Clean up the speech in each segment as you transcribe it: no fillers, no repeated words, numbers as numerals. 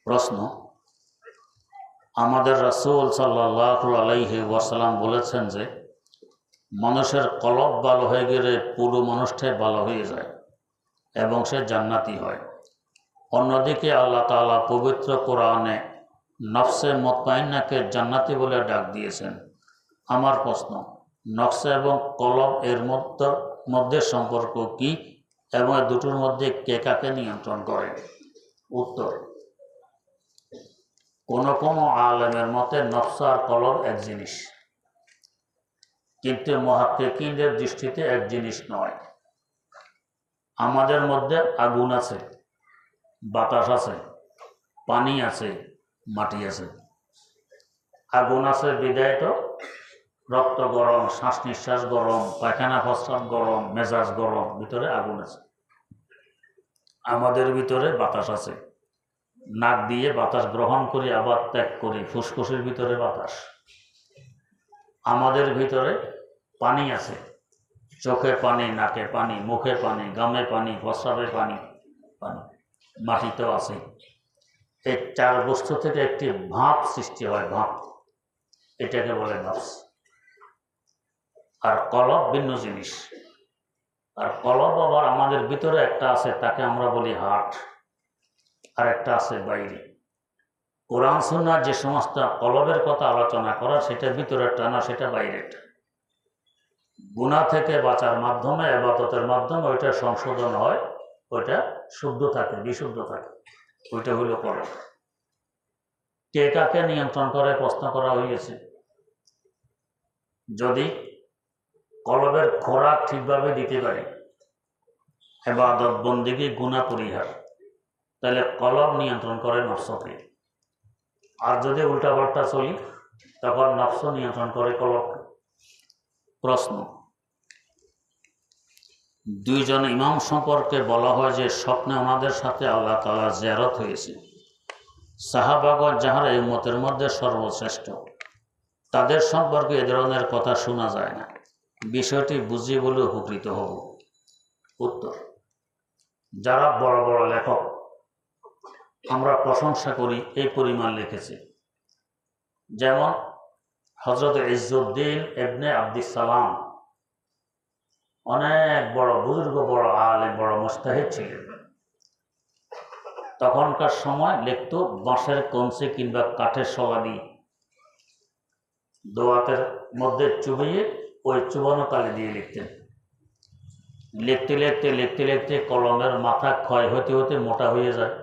প্রশ্ন, আমাদের রাসূল সাল্লাল্লাহু আলাইহি ওয়াসাল্লাম বলেছেন যে মানুষের কলব ভালো হয়ে গেলে পুরো মানুষটাই ভালো হয়ে যায় এবং সে জান্নাতি হয়। অন্যদিকে আল্লাহ তাআলা পবিত্র কোরআনে নফসে মুতমাইন্নাকে জান্নাতি বলে ডাক দিয়েছেন। আমার প্রশ্ন, নফস এবং কলব এর মধ্যে সম্পর্ক কি এবং এই দুটোর মধ্যে কে কাকে নিয়ন্ত্রণ করে? উত্তর, কোনো আলেমের মতে নফস আর কলব এক জিনিস, কিন্তু মুহাক্কিকিনদের দৃষ্টিতে এক জিনিস নয়। আমাদের মধ্যে আগুন আছে, বাতাস আছে, পানি আছে, মাটি আছে। আগুন আছে বিদায় তো রক্ত গরম, শ্বাস নিঃশ্বাস গরম, পায়খানা প্রস্রাব গরম, মেজাজ গরম, ভিতরে আগুন আছে। আমাদের ভিতরে বাতাস আছে, নাক দিয়ে বাতাস গ্রহণ করি আবার ত্যাগ করি, ফুসফুসের ভিতরে বাতাস। আমাদের ভিতরে পানি আছে, চোখে পানি, নাকে পানি, মুখে পানি, গামে পানি, প্রস্রাবে পানি, পানি মাটিতেও আছে। এই চার বস্তু থেকে একটি ভাপ সৃষ্টি হয়, ভাপ, এটাকে বলে নফস। আর কলব ভিন্ন জিনিস। আর কলব আবার আমাদের ভিতরে একটা আছে, তাকে আমরা বলি হার্ট, আর একটা আছে বাইরে। কোরআন সুন্নাহ যে সমস্ত কলবের কথা আলোচনা করা, সেটা ভিতরেরটা না, সেটা বাইরেরটা। গুনাহ থেকে বাঁচার মাধ্যমে, ইবাদতের মাধ্যমে ওইটা সংশোধন হয়, ওইটা শুদ্ধ থাকে, বিশুদ্ধ থাকে, ওইটা হইল কলব। কে কাকে নিয়ন্ত্রণ করে প্রশ্ন করা হয়েছে। যদি কলবের খোরাক ঠিকভাবে দিতে পারি, ইবাদত বন্দেগী গুনাহ পরিহার, তাহলে কলব নিয়ন্ত্রণ করে নফসকে। আর যদি উল্টাপাল্টা চলি, তখন নফস নিয়ন্ত্রণ করে কলবকে। প্রশ্ন, দুইজন ইমাম সম্পর্কে বলা হয় যে স্বপ্নে ওনাদের সাথে আল্লাহ তাআলার জিয়ারত হয়েছে। সাহাবাগণ যাহারা এই উম্মতের মধ্যে সর্বশ্রেষ্ঠ, তাদের সম্পর্কে এ ধরনের কথা শোনা যায় না। বিষয়টি বুঝিয়ে বলে উপকৃত হব। উত্তর, যারা বড় বড় লেখক আমরা প্রশংসা করি এই পরিমাণ লিখেছে, যেমন হযরত ইজ্জুদ্দিন ইবনে আব্দিস সালাম, অনেক বড় বুজুর্গ, বড় আলেম, বড় মুজতাহিদ ছিলেন। তখনকার সময় লিখত বাঁশের কঞ্চি কিংবা কাঠের শলা দিয়ে, দোয়াতের মধ্যে চুবিয়ে ওই চুবানো কালি দিয়ে লিখতেন। লিখতে লিখতে লিখতে লিখতে কলমের মাথা ক্ষয় হতে হতে মোটা হয়ে যায়।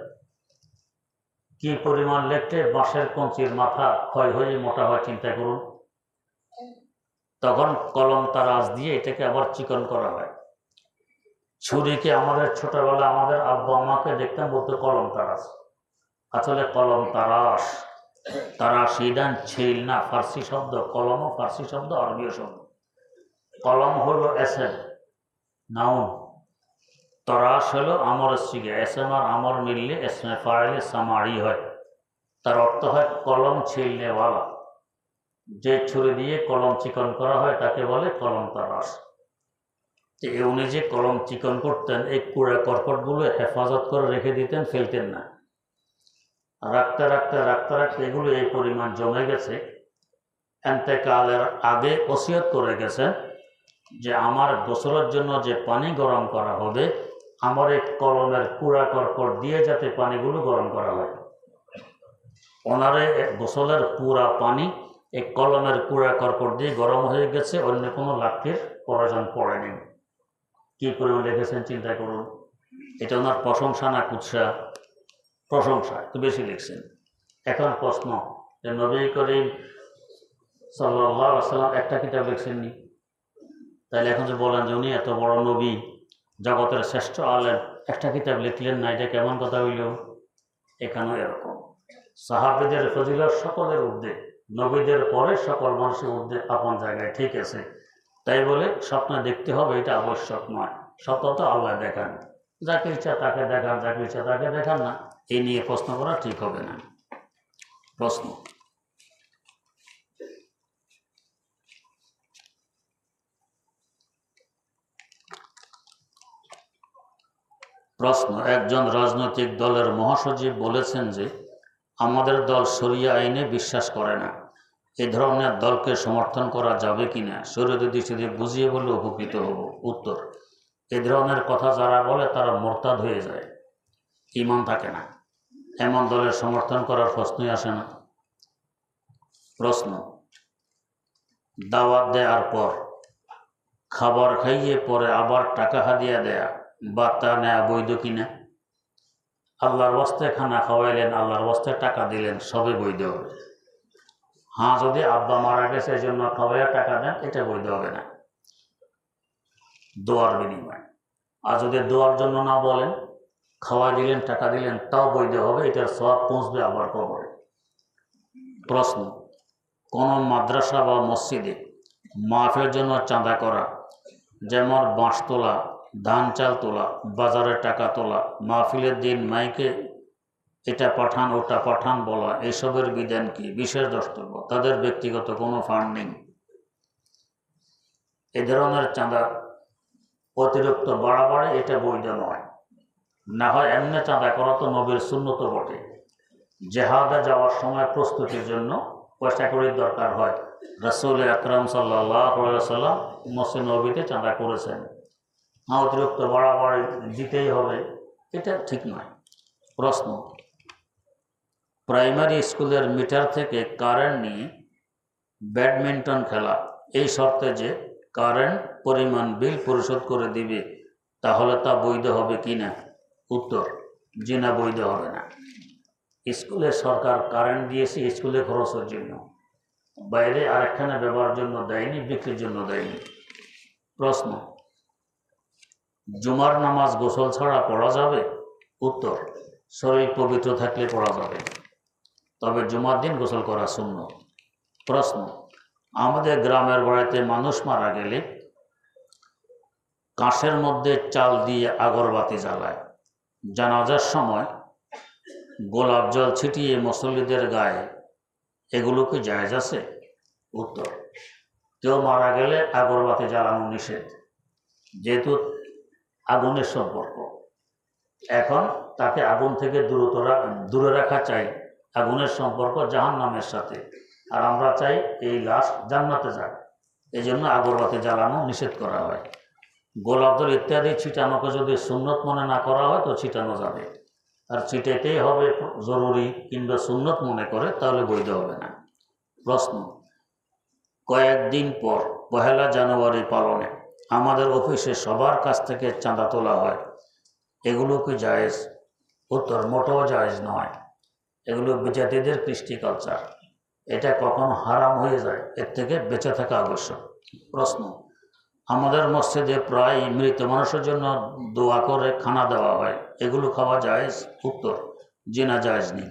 কি পরিমাণ লিখতে বাঁশের কঞ্চির মাথা ক্ষয় হয়ে মোটা হয়, চিন্তা করুন। তখন কলম তারাজ দিয়ে এটাকে আবার চিকন করা হয়। ছুরিকে আমাদের ছোটবেলা আমাদের আব্বা আমাকে দেখতাম, বলতো কলম তারাজ। আসলে কলম তারাশ, তারাশিদান ছিল না, ফার্সি শব্দ। কলমও ফার্সি শব্দ, আরবীয় শব্দ। কলম হলো এসেম, নাউন। তরাশ হলো আমরের সিগে, এসেম আর আমর মিললে এসমে ফাইলে সামারি হয়। তার অর্থ হয় কলম ছিলনেওয়ালা। যে ছুরি দিয়ে কলম চিকন করা হয় তাকে বলে কলম তারাশ। উনি যে কলম চিকন করতেন, এই কুড়া কর্কটগুলো হেফাজত করে রেখে দিতেন, ফেলতেন না। রাখতে রাখতে রাখতে রাখতে এগুলো এই পরিমাণ জমে গেছে, এন্তেকালের আগে ওসিয়ত করে গেছেন যে আমার গোসলের জন্য যে পানি গরম করা হবে, আমার এই কলমের কুড়া কর্কট দিয়ে যাতে পানিগুলো গরম করা হয়। ওনারে গোসলের পুরা পানি এই কলমের কুড়া কর্কট দিয়ে গরম হয়ে গেছে, অন্য কোনো লাঠির প্রয়োজন পড়েনি। কি পরিমাণ লিখেছেন চিন্তা করুন। এটা ওনার প্রশংসা না কুৎসা? প্রশংসা, একটু বেশি লিখছেন। এখন প্রশ্ন, যে নবী করিম সাল্লাল্লাহু আলাইহি ওয়াসাল্লাম একটা কিতাব লিখছেননি, তাহলে এখন যে বলেন যে উনি এত বড় নবী, জগতের শ্রেষ্ঠ আলেম, একটা কিতাব লিখলেন না, এটা কেমন কথা হইল? এখানেও এরকম। সাহাবীদের ফজিলত সকলের ঊর্ধ্বে, নবীদের পরে সকল মানুষের ঊর্ধ্বে আপন জায়গায়, ঠিক আছে। তাই বলে স্বপ্ন দেখতে হবে এটা আবশ্যক নয়। স্বপ্ন তো আল্লাহ দেখান, যাকে ইচ্ছা তাকে দেখান, যাকে ইচ্ছা তাকে দেখান না। এই নিয়ে প্রশ্ন করা ঠিক হবে না। প্রশ্ন, একজন রাজনৈতিক দলের মহাসচিব বলেছেন যে আমাদের দল শরিয়া আইনে বিশ্বাস করে না, এ ধরনের দলকে সমর্থন করা যাবে কিনা শরীয়তের দৃষ্টিতে বুঝিয়ে বলে উপকৃত হব। উত্তর, এ ধরনের কথা যারা বলে তারা মোরতাদ হয়ে যায়, ঈমান থাকে না, এমন দলের সমর্থন করার প্রশ্নই আসে না। প্রশ্ন, দাওয়াত দেওয়ার পর খাবার খাইয়ে পরে আবার টাকা হাদিয়া দেয়া বা তা নেয়া বৈধ কিনা? আল্লাহর ওয়াস্তে খানা খাওয়াইলেন, আল্লাহর ওয়াস্তে টাকা দিলেন, সবে বৈধ হবে। হ্যাঁ, যদি আব্বা মারা গেছে এই জন্য খাওয়াইয়া টাকা দেন, এটা বৈধ হবে না, দোয়ার বিনিময়ে। আর যদি দোয়ার জন্য না বলেন, খাওয়াই দিলেন, টাকা দিলেন, তাও বৈধ হবে, এটার সওয়াব পৌঁছবে আবার কবরে। প্রশ্ন, কোন মাদ্রাসা বা মসজিদে মাহফিলের জন্য চাঁদা করা, যেমন বাঁশ তোলা, ধান চাল তোলা, বাজারে টাকা তোলা, মাহফিলের দিন মাইকে এটা পাঠান ওটা পাঠান বলা, এসবের বিধান কি? বিশেষ দ্রষ্টব্য, তাদের ব্যক্তিগত কোনো ফান্ড নেই। এ ধরনের চাঁদা অতিরিক্ত বাড়াবাড়ি, এটা বৈধ নয়। না হয় এমনি চাঁদা করা তো নবীর সুন্নত বটে। জেহাদে যাওয়ার সময় প্রস্তুতির জন্য পয়সা কড়ির দরকার হয়, রাসূল আকরাম সাল্লাল্লাহু আলাইহি ওয়াসাল্লাম মসজিদ নববীতে চাঁদা করেছেন। অতিরিক্ত বাড়াবাড়ি দিতেই হবে, এটা ঠিক নয়। প্রশ্ন, প্রাইমারি স্কুলের মিটার থেকে কারেন্ট নিয়ে ব্যাডমিন্টন খেলা, এই শর্তে যে কারেন্ট পরিমাণ বিল পরিশোধ করে দিবে, তাহলে তা বৈধ হবে কি না? উত্তর, জি না, বৈধ হবে না। স্কুলে সরকার কারেন্ট দিয়েছে স্কুলে খরচের জন্য, বাইরে আরেকখানে ব্যবহারের জন্য দেয়নি, বিক্রির জন্য দেয়নি। প্রশ্ন, জুমার নামাজ গোসল ছাড়া পড়া যাবে? উত্তর, শরীর পবিত্র থাকলে পড়া যাবে, তবে জুমার দিন গোসল করা সুন্নত। প্রশ্ন, আমাদের গ্রামের বাড়িতে মানুষ মারা গেলে কাঁসের মধ্যে চাল দিয়ে আগরবাতি জ্বালায়, জানাজার সময় গোলাপ জল ছিটিয়ে মুসল্লিদের গায়ে, এগুলো কি জায়েজ আছে? উত্তর, কেউ মারা গেলে আগরবাতি জ্বালানো নিষেধ, যেহেতু আগুনের সম্পর্ক। এখন তাকে আগুন থেকে দূরে রাখা চাই, আগুনের সম্পর্ক জাহান্নামের সাথে, আর আমরা চাই এই লাশ জান্নাতে যাক, এই জন্য আগরবাতি জ্বালানো নিষেধ করা হয়। গোলাপ জল ইত্যাদি ছিটানোকে যদি সুন্নত মনে না করা হয় তো ছিটানো যাবে, আর ছিটাইতেই হবে জরুরি কিংবা সুন্নত মনে করে, তাহলে বৈধ হবে না। প্রশ্ন, কয়েকদিন পর 1 জানুয়ারি পালনে আমাদের অফিসে সবার কাছ থেকে চাঁদা তোলা হয়, এগুলো কি জায়েজ? উত্তর, মোটেও জায়েজ নয়, এগুলো বিজাতিদের কৃষ্টি কালচার, এটা কখনো হারাম হয়ে যায়, এর থেকে বেঁচে থাকা আবশ্যক। প্রশ্ন, আমাদের মসজিদে প্রায় মৃত মানুষের জন্য দোয়া করে খানা দেওয়া হয়, এগুলো খাওয়া জায়েজ? উত্তর, জি না, জায়েজ নেই।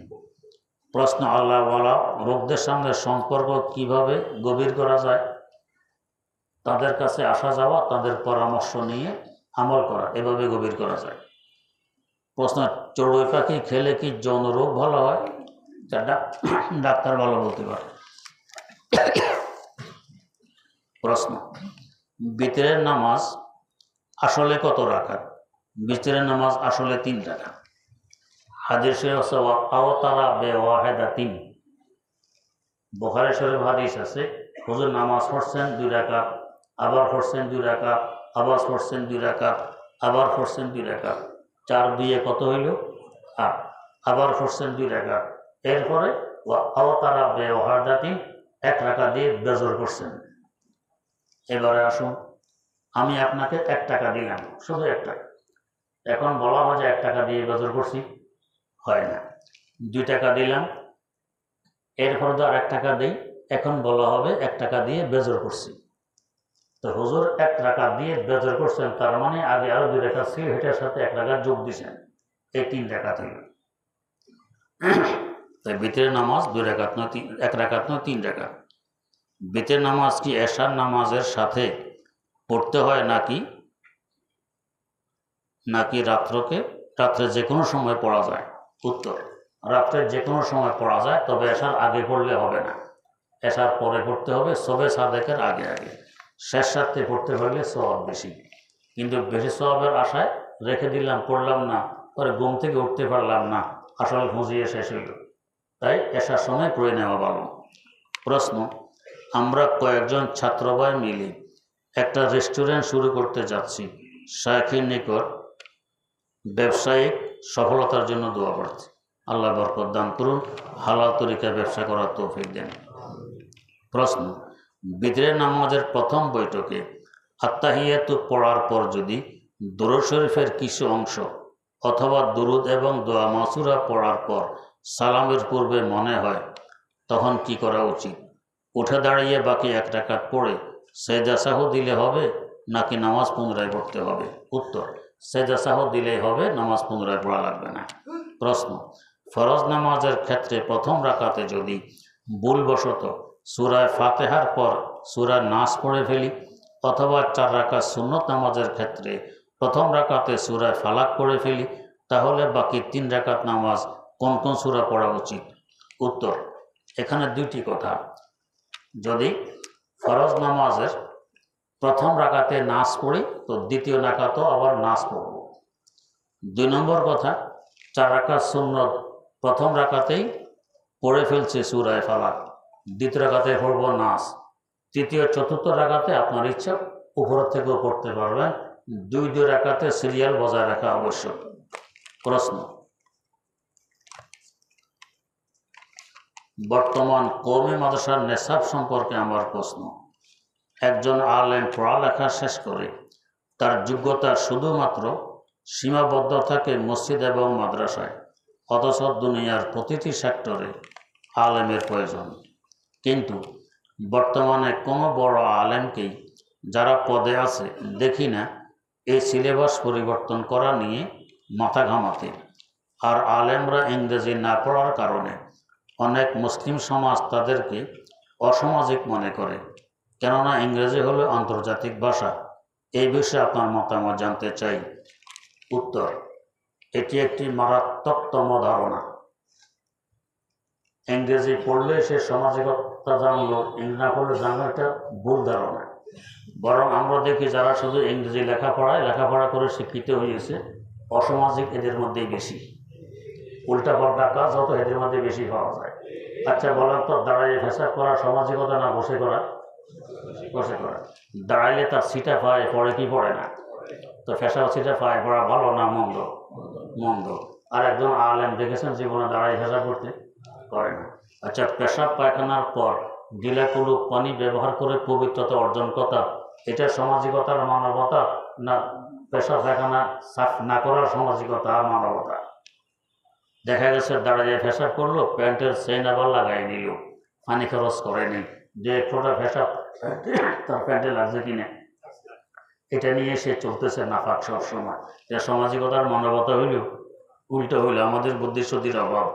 প্রশ্ন, আল্লাহওয়ালা লোকদের সঙ্গে সম্পর্ক কিভাবে গভীর করা যায়? তাদের কাছে আসা যাওয়া, তাদের পরামর্শ নিয়ে আমল করা, এভাবে গভীর করা যায়। প্রশ্ন, চড়ুই পাখি খেলে কি যৌন রোগ ভালো হয়? ডাক্তার ভালো বলতে পারে। প্রশ্ন, বিতরের নামাজ আসলে কত রাকাত? বিতরের নামাজ আসলে 3 রাকাত। হাদিসে আছে আওতারা বেওয়াহিদাতিন, বুখারী শরীফ হাদিস আছে, হুজুর নামাজ পড়ছেন 2 রাকাত, আবার পড়ছেন 2 রাকাত, আবার পড়ছেন 2 রাকাত, আবার পড়ছেন 2 রাকাত, 4 2 কত হইল? 8, আবার পড়ছেন 2 রাকাত, এরপরে আওতারা বেওয়াহিদাতিন 1 রাকাত দিয়ে বেজর করছেন। এবারে আসুন, আমি আপনাকে 1 টাকা দিলাম, শুধু 1 টাকা, এখন বলা হয় যে 1 টাকা দিয়ে বেজর করছি, হয় না। 2 টাকা দিলাম, এরপরে তো আর 1 টাকা দিই, এখন বলা হবে 1 টাকা দিয়ে বেজর করছি। তো হুজুর 1 টাকা দিয়ে বেজর করছেন, তার মানে আগে আরো 2 টাকা ছিল, এটার সাথে 1 টাকা যোগ দিয়েছেন, এই 3 টাকা থেকে। তাই বিতরের নামাজ 2 রাকাত নয়, 1 রাকাত নয়, 3 রাকাত। বিতরের নামাজ কি এশার নামাজের সাথে পড়তে হয় নাকি রাত্রে যে কোনো সময় পড়া যায়? উত্তর, রাত্রে যে কোনো সময় পড়া যায়, তবে এশার আগে পড়লে হবে না, এশার পরে পড়তে হবে, সবে সাদেকের আগে আগে। শেষ রাত্রে পড়তে পারলে সওয়াব বেশি, কিন্তু বেশি সওয়াবের আশায় রেখে দিলাম, পড়লাম না, পরে ঘুম থেকে উঠতে পারলাম না, আসলে হুঁজিয়ে শেষ হইল, তাই এসার সময় পড়ে নেওয়া ভালো। প্রশ্ন, আমরা কয়েকজন ছাত্র ভাই মিলে একটা রেস্টুরেন্ট শুরু করতে যাচ্ছি। শাইখের নিকট ব্যবসায়িক সফলতার জন্য দোয়া প্রার্থী। আল্লাহ বরকত দান করুন, হালাল তরিকায় ব্যবসা করার তৌফিক দেন। প্রশ্ন, বিতরের নামাজের প্রথম বৈঠকে আত্তাহিয়াতু পড়ার পর যদি দুরূদ শরীফের কিছু অংশ অথবা দুরূদ এবং দোয়া মাসুরা পড়ার পর সালামের পূর্বে মনে হয়, তখন কি করা উচিত? উঠে দাঁড়িয়ে বাকি এক রাকাত পড়ে সেজদা সাহু দিলে হবে নাকি নামাজ পুনরায় পড়তে হবে? উত্তর, সেজদা সাহু দিলেই হবে, নামাজ পুনরায় পড়া লাগবে না। প্রশ্ন, ফরজ নামাজের ক্ষেত্রে প্রথম রাকাতে যদি ভুলবশত সূরা ফাতিহার পর সূরা নাস পড়ে ফেলি, অথবা 4 রাকাত সুন্নত নামাজের ক্ষেত্রে প্রথম রাকাতে সূরা ফালাক পড়ে ফেলি, তাহলে বাকি 3 রাকাত নামাজ কোন কোন সূরা পড়া উচিত? উত্তর, এখানে দুইটি কথা। যদি ফরজ নামাজের প্রথম রাকাতে নাস পড়ি তো দ্বিতীয় রাকাতও আবার নাস পড়ব। 2 নম্বর কথা, 4 রাকাত সুন্নত প্রথম রাকাতেই পড়ে ফেলছে সূরা ফালাক, দ্বিতীয় রাকাতে পড়ব নাস, তৃতীয় চতুর্থ রাকাতে আপনার ইচ্ছা উপর থেকেও পড়তে পারবেন। 2 রাকাতে সিরিয়াল বজায় রাখা আবশ্যক। প্রশ্ন, বর্তমান কওমি মাদ্রাসার নেশাব সম্পর্কে আমার প্রশ্ন। একজন আলেম পড়ালেখা শেষ করে তার যোগ্যতা শুধুমাত্র সীমাবদ্ধ থাকে মসজিদ এবং মাদ্রাসায়, অথচ দুনিয়ার প্রতিটি সেক্টরে আলেমের প্রয়োজন। কিন্তু বর্তমানে কোনো বড় আলেমকেই যারা পদে আছে দেখি না এই সিলেবাস পরিবর্তন করা নিয়ে মাথা ঘামাতে। আর আলেমরা ইংরেজি না পড়ার কারণে অনেক মুসলিম সমাজ তাদেরকে অসামাজিক মনে করে, কেননা ইংরেজি হলো আন্তর্জাতিক ভাষা। এই বিষয়ে আপনার মতামত জানতে চাই। উত্তর, এটি একটি মারাত্মকতম ধারণা। ইংরেজি পড়লে সে সামাজিকতা জানলো, ইংরেজি না পড়লে জানলো, এটা ভুল ধারণা। বরং আমরা দেখি যারা শুধু ইংরেজি লেখাপড়া করে শিক্ষিত হয়েছে, অসামাজিক এদের মধ্যেই বেশি। উল্টাপাল্টা কাজ যত এদের মধ্যে বেশি পাওয়া যায়। আচ্ছা বলেন তো, দাঁড়াইয়ে ফেসা করা সামাজিকতা না বসে করা? বসে করা। দাঁড়াইলে তার সিটা পায়, পড়ে কি পড়ে না? তো ফেসা সিটা পায়, পড়া ভালো না মন্দ? মন্দ। আর একজন আলেম দেখেছেন জীবনে দাঁড়াই ফেসা করতে? করে না। আচ্ছা, পেশাব পায়খানার পর গিলা কুলুক পানি ব্যবহার করে পবিত্রতা অর্জন করা, এটা সামাজিকতার মানবতা না পেশাব পায়খানা সাফ না করার সামাজিকতা আর মানবতা? দেখা গেছে দাঁড়িয়ে পেশাব করলো, প্যান্টের চেইন আবার লাগাই নিল, পানি খরচ করেনি, যে ফোটা পেশাব তার প্যান্টে লাগছে কিনা এটা নিয়ে সে চলতেছে নাফাক সবসময়। এটা সামাজিকতার মানবতা হইল? উল্টো হইল আমাদের বুদ্ধিশুদ্ধির অভাব।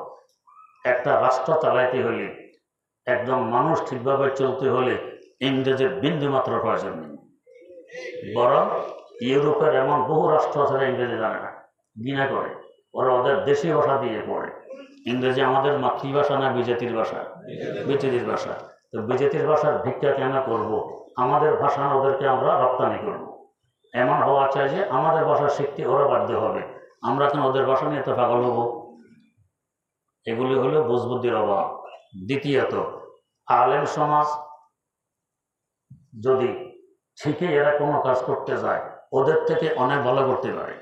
একটা রাষ্ট্র চালাইতে হলে, একদম মানুষ ঠিকভাবে চলতে হলে ইংরেজের বিন্দুমাত্র প্রয়োজন নেই। বরং ইউরোপের এমন বহু রাষ্ট্র আছে ইংরেজি জানে না, ঘৃণা করে, ওরা ওদের দেশীয় ভাষা দিয়ে পড়ে। ইংরেজি আমাদের মাতৃভাষা না বিজেতির ভাষা? বিজেতির ভাষা। তো বিজেতির ভাষার ভিক্ষা কেন করব? আমাদের ভাষা ওদেরকে আমরা রপ্তানি করব। এমন হওয়া চাই যে আমাদের ভাষা শিখতে ওরা বাধ্য হবে, আমরা কেন ওদের ভাষা নিয়ে তো পাগল হব? এগুলি হলো বুঝবুদ্ধির অভাব। দ্বিতীয়ত, আলেম সমাজ যদি ঠিকই এরা কোনো কাজ করতে যায়, ওদের থেকে অনেক ভালো করতে পারে।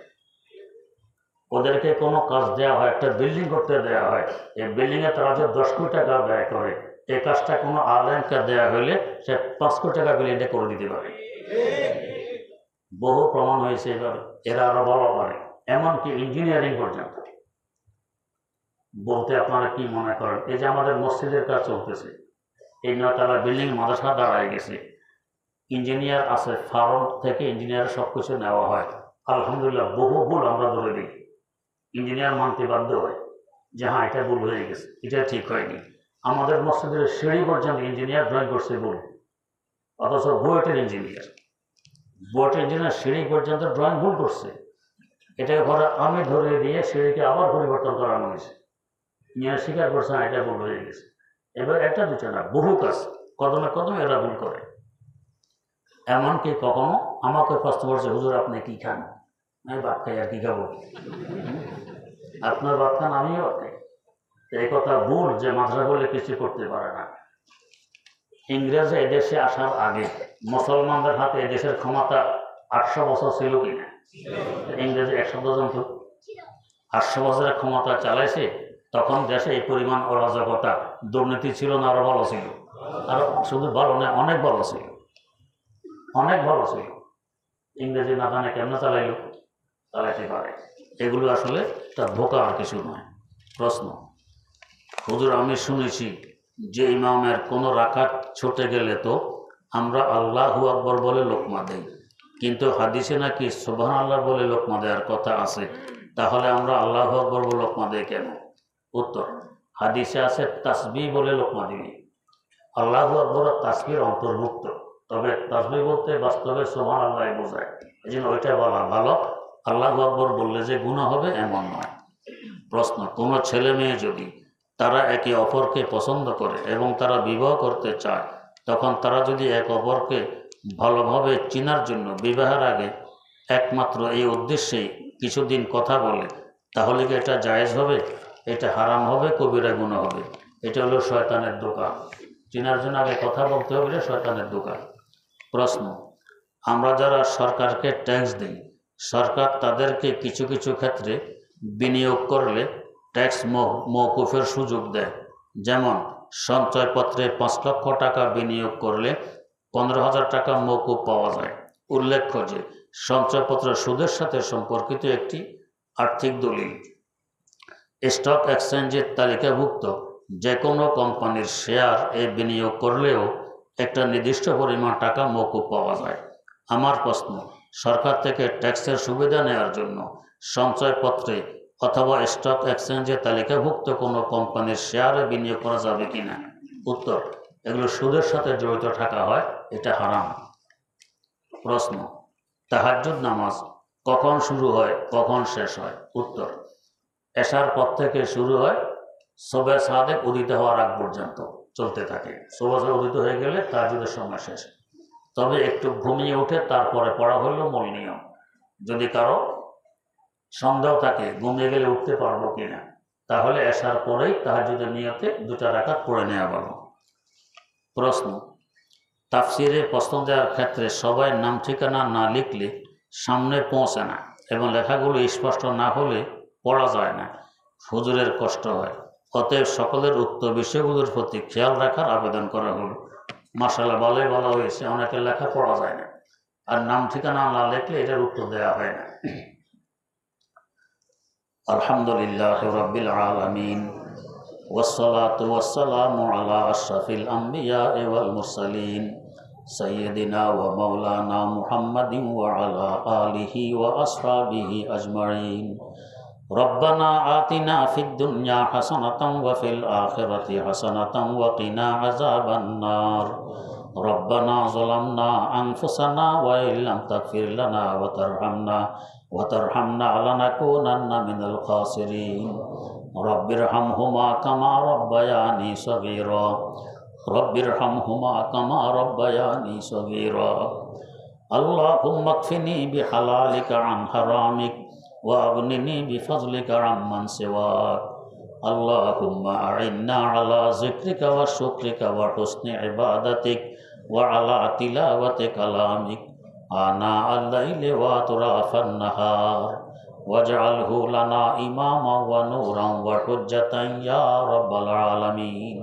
ওদেরকে কোনো কাজ দেওয়া হয়, একটা বিল্ডিং করতে দেওয়া হয়, এই বিল্ডিংয়ে তারা যে 10 কোটি টাকা ব্যয় করে, এই কাজটা কোনো আলেমকে দেওয়া হলে সে 5 কোটি টাকা বিল্ডিংটা করে দিতে পারে। বহু প্রমাণ হয়েছে। এবার এরা আরো ভালো পারে, এমনকি ইঞ্জিনিয়ারিং পর্যন্ত। বলতে আপনারা কি মনে করেন, এই যে আমাদের মসজিদের কাজ চলতেছে, এই 9 তলা বিল্ডিং মাদ্রাসা দাঁড়ায় গেছে, ইঞ্জিনিয়ার আছে, ফার্ম থেকে ইঞ্জিনিয়ার সব কিছু নেওয়া হয়, আলহামদুলিল্লাহ বহু ভুল আমরা ধরে দিই, ইঞ্জিনিয়ার মানতে বাধ্য হয় যে হ্যাঁ এটা ভুল হয়ে গেছে, এটা ঠিক হয়নি। আমাদের মসজিদের সিঁড়ি পর্যন্ত ইঞ্জিনিয়ার ড্রয়িং করছে ভুল, অথচ বুয়েটের ইঞ্জিনিয়ার সিঁড়ি পর্যন্ত ড্রয়িং ভুল করছে। এটাকে ঘরে আমি ধরে দিয়ে সিঁড়িকে আবার পরিবর্তন করানো হয়েছে, নিয়ে স্বীকার করছে এটা ভুল হয়ে গেছে। এবার একটা দুটো না, বহু কাজ কদমে কদমে এরা ভুল করে। এমনকি কখনো আমাকে প্রশ্ন করছে, হুজুর আপনি কি খান? আমি ভাত খাই, আর কি খাবো? আপনার ভাত খান, আমিও ভাত খাই। এই কথা ভুল যে মাদ্রাসা বলে কিছু করতে পারে না। ইংরেজ এদেশে আসার আগে মুসলমানদের হাতে এদেশের ক্ষমতা 800 বছর ছিল কিনা? ইংরেজ 100 জন 800 বছরের ক্ষমতা চালাইছে, তখন দেশে এই পরিমাণ অরাজকতা দুর্নীতি ছিল না? আরো ভালো ছিল। আর শুধু ভালো না, অনেক ভালো ছিল, অনেক ভালো ছিল। ইংরেজি না জানে কেমনে চালাইতে পারে। এগুলো আসলে তার ধোকা আর কিছু নয়। প্রশ্ন, হুজুর আমি শুনেছি যে ইমামের কোনো রাকাত ছুটে গেলে তো আমরা আল্লাহু আকবার বলে লোকমা দেই, কিন্তু হাদিসে নাকি সুবহানাল্লাহ বলে লোকমা দেওয়ার কথা আছে, তাহলে আমরা আল্লাহু আকবার বলে লোকমা দেই কেন? উত্তর, হাদিসে আছে তাসবিহ বলে লোকমা দিবি। আল্লাহু আকবার তাসবিহর অন্তর্ভুক্ত, তবে তাসবিহ বলতে বাস্তবে সুবহানাল্লাহ বোঝায়, এই জন্য ওইটা বলা ভালো। আল্লাহু আকবার বললে যে গুনাহ হবে এমন নয়। প্রশ্ন, কোনো ছেলে মেয়ে যদি তারা একে অপরকে পছন্দ করে এবং তারা বিবাহ করতে চায়, তখন তারা যদি এক অপরকে ভালোভাবে চেনার জন্য বিবাহের আগে একমাত্র এই উদ্দেশ্যেই কিছুদিন কথা বলে, তাহলে কি এটা জায়েজ হবে? এটা হারাম হবে, কবিরা গুনাহ হবে। এটা হলো শয়তানের দোকান। চেনার জন্য আগে কথা বলতে হবে, এটা শয়তানের দোকান। প্রশ্ন, আমরা যারা সরকারকে ট্যাক্স দিই, সরকার তাদেরকে কিছু কিছু ক্ষেত্রে বিনিয়োগ করলে ট্যাক্স মওকুফের সুযোগ দেয়। যেমন সঞ্চয়পত্রে 5 লক্ষ টাকা বিনিয়োগ করলে 15,000 টাকা মওকুফ পাওয়া যায়। উল্লেখ্য যে সঞ্চয়পত্র সুদের সাথে সম্পর্কিত একটি আর্থিক দলিল। স্টক এক্সচেঞ্জের তালিকাভুক্ত যে কোনো কোম্পানির শেয়ার বিনিয়োগ করলেও একটা নির্দিষ্ট পরিমাণ টাকা মওকুফ পাওয়া যায়। আমার প্রশ্ন, সরকার থেকে ট্যাক্সের সুবিধা নেওয়ার জন্য সঞ্চয়পত্রে অথবা স্টক এক্সচেঞ্জের তালিকাভুক্ত কোনো কোম্পানির শেয়ারে বিনিয়োগ করা যাবে কিনা? উত্তর, এগুলো সুদের সাথে জড়িত টাকা হয়, এটা হারাম। প্রশ্ন, তাহাজ্জুদ নামাজ কখন শুরু হয়, কখন শেষ হয়? উত্তর, এশার পর থেকে শুরু হয়, সুবহে সাদেক উদিত হওয়ার আগ পর্যন্ত চলতে থাকে। সুবহে উদিত হয়ে গেলে তাহাজ্জুদের সময় শেষ। তবে একটু ঘুমিয়ে উঠে তারপরে পড়া হলো মূল নিয়ম। যদি কারো সন্দেহ থাকে ঘুমিয়ে গেলে উঠতে পারবো কিনা, তাহলে এশার পরেই তাহাজ্জুদের নিয়তে 2 রাকাত পড়ে নেওয়া ভালো। প্রশ্ন, তাফসিরে প্রশ্ন দেওয়ার ক্ষেত্রে সবাই নাম ঠিকানা না লিখলে সামনে পৌঁছে না এবং লেখাগুলো স্পষ্ট না হলে পড়া যায় না, হুজুরের কষ্ট হয়। অতএব সকলের উক্ত বিষয়গুলোর প্রতি খেয়াল রাখার আবেদন করা হলো। মাশাআল্লাহ, ভালোই বলা হয়েছে। অনেকের লেখা পড়া যায় না, আর নাম ঠিকানা না লিখলে এটার উত্তর দেওয়া হয় না। আলহামদুলিল্লাহ রাব্বিল আলামিন ওয়াসসালাতু ওয়াসসালামু আলা আশরাফিল আমবিয়া ওয়াল মুরসালিন সাইয়্যিদিনা ওয়া মাওলানা মুহাম্মাদিন ওয়া আলা আলিহি ওয়া আসহাবিহি আজমাইন। রব্বানা আতিনা ফিদ দুনিয়া হাসানাতাও ওয়া ফিল আখিরাতি হাসানাতাও ওয়া কিনা আযাবান নার। রব্বানা যালামনা আনফুসানা ওয়া ইল্লাম তাগফির লানা ওয়া তারহামনা লানাকুনান্না মিনাল খাসিরিন। রব্বিরহামহুমা কামা রব্বায়ানি সগীরা। রব্বিরহামহুমা কামা রব্বায়ানি সগীরা। আল্লাহুম্মা কফিনি বিহালালিকা আন হারামিক ওয়া আগনিনি বিফজলিকা আম্মান সিওয়াক। আল্লাহুম্মা আইন্না আলা যিকরিকা ওয়া শুকরিকা ওয়া হুসনি ইবাদাতিক ওয়া আলা তিলাওয়াতি কালামিক আনা আল-লাইলি ওয়া আতরাফান নাহার ওয়াজআলহু লানা ইমামা ওয়া নূরান ওয়া হুজ্জাতান ইয়া রাব্বাল আলামিন।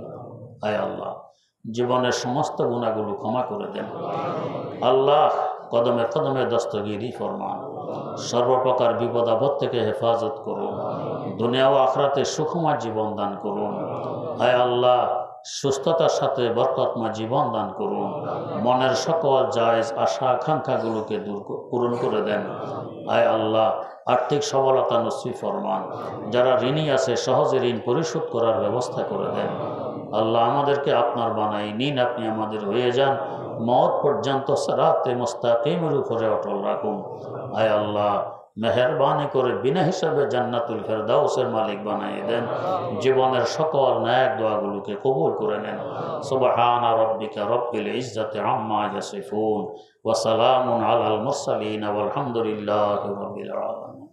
আয় আল্লাহ, জীবনের সমস্ত গুনাহগুলো ক্ষমা করে দেন। আল্লাহ, কদমে কদমে দস্তগিরি ফরমান। সর্বপ্রকার বিপদ আপদ থেকে হেফাজত করুন। দুনিয়া ও আখিরাতে সুখময় জীবন দান করুন। আয় আল্লাহ, সুস্থতার সাথে বরকতময় জীবন দান করুন। মনের সকল জায়েজ আশা আকাঙ্ক্ষাগুলোকে পূরণ করে দেন। আয় আল্লাহ, আর্থিক সবলতা নসিব ফরমান। যারা ঋণী আছে সহজে ঋণ পরিশোধ করার ব্যবস্থা করে দেন। আল্লাহ, আমাদেরকে আপনার বানাই নিন, আপনি আমাদের হয়ে যান। মওত পর্যন্ত সিরাতে মুস্তাকিমের উপরে অটল রাখুন। আয় আল্লাহ, মেহেরবানি করে বিনা হিসাবে জান্নাতুল ফেরদাউসের মালিক বানিয়ে দেন। জীবনের সকল ন্যাক দোয়াগুলোকে কবুল করে নেন। সুবহানা রাব্বিকা রব্বিল ইজ্জাতি আম্মা ইয়াসিফুন ওয়া সালামুন আলাল মুরসালিন ওয়াল হামদুলিল্লাহি রাব্বিল আলামিন।